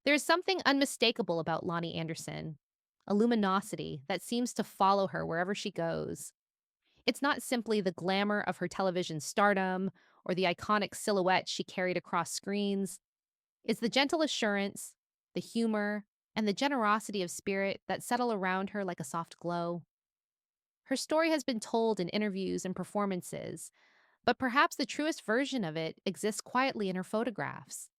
There's something unmistakable about Lonnie Anderson, a luminosity that seems to follow her wherever she goes. It's not simply the glamour of her television stardom or the iconic silhouette she carried across screens. It's the gentle assurance, the humor, and the generosity of spirit that settle around her like a soft glow. Her story has been told in interviews and performances, but perhaps the truest version of it exists quietly in her photographs.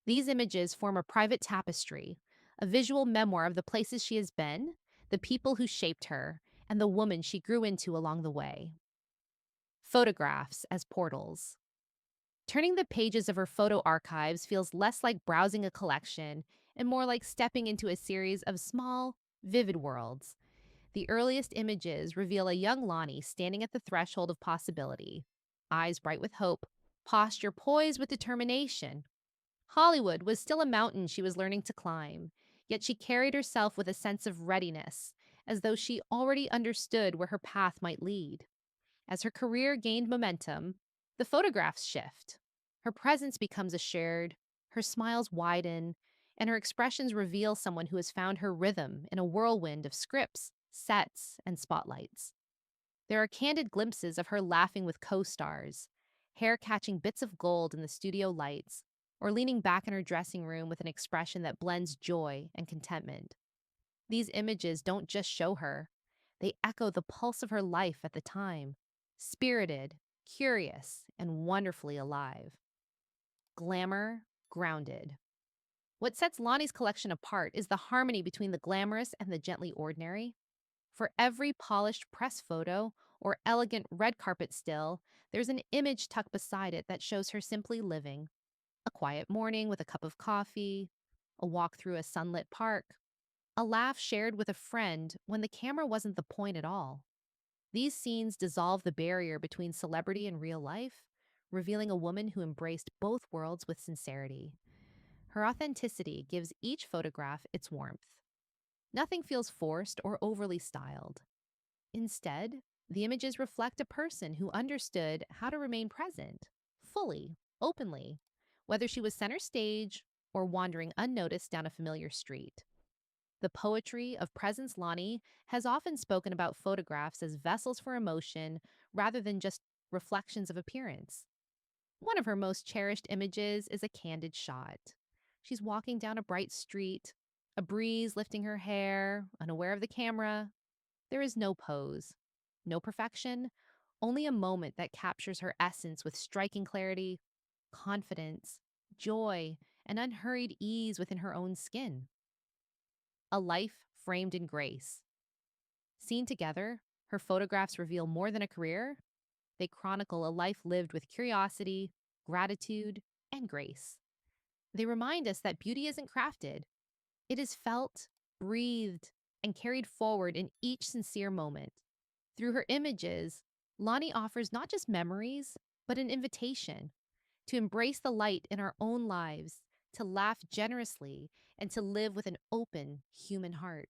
These images form a private tapestry, a visual memoir of the places she has been, the people who shaped her, and the woman she grew into along the way. Photographs as portals. Turning the pages of her photo archives feels less like browsing a collection and more like stepping into a series of small, vivid worlds. The earliest images reveal a young Lonnie standing at the threshold of possibility, eyes bright with hope, posture poised with determination. Hollywood was still a mountain she was learning to climb, yet she carried herself with a sense of readiness, as though she already understood where her path might lead. As her career gained momentum, the photographs shift. Her presence becomes assured, her smiles widen, and her expressions reveal someone who has found her rhythm in a whirlwind of scripts, sets, and spotlights. There are candid glimpses of her laughing with co stars, hair catching bits of gold in the studio lights, or leaning back in her dressing room with an expression that blends joy and contentment. These images don't just show her, they echo the pulse of her life at the time, spirited, curious, and wonderfully alive. Glamour, grounded. What sets Lonnie's collection apart is the harmony between the glamorous and the gently ordinary. For every polished press photo or elegant red carpet still, there's an image tucked beside it that shows her simply living. A quiet morning with a cup of coffee, a walk through a sunlit park, a laugh shared with a friend when the camera wasn't the point at all. These scenes dissolve the barrier between celebrity and real life, revealing a woman who embraced both worlds with sincerity. Her authenticity gives each photograph its warmth. Nothing feels forced or overly styled. Instead, the images reflect a person who understood how to remain present, fully, openly, whether she was center stage or wandering unnoticed down a familiar street. The poetry of Presence Lonnie has often spoken about photographs as vessels for emotion rather than just reflections of appearance. One of her most cherished images is a candid shot. She's walking down a bright street, a breeze lifting her hair, unaware of the camera. There is no pose, no perfection, only a moment that captures her essence with striking clarity, confidence, joy, and unhurried ease within her own skin. A life framed in grace. Seen together, her photographs reveal more than a career. They chronicle a life lived with curiosity, gratitude, and grace. They remind us that beauty isn't crafted, it is felt, breathed, and carried forward in each sincere moment. Through her images, Lonnie offers not just memories, but an invitation to embrace the light in our own lives, to laugh generously, and to live with an open human heart.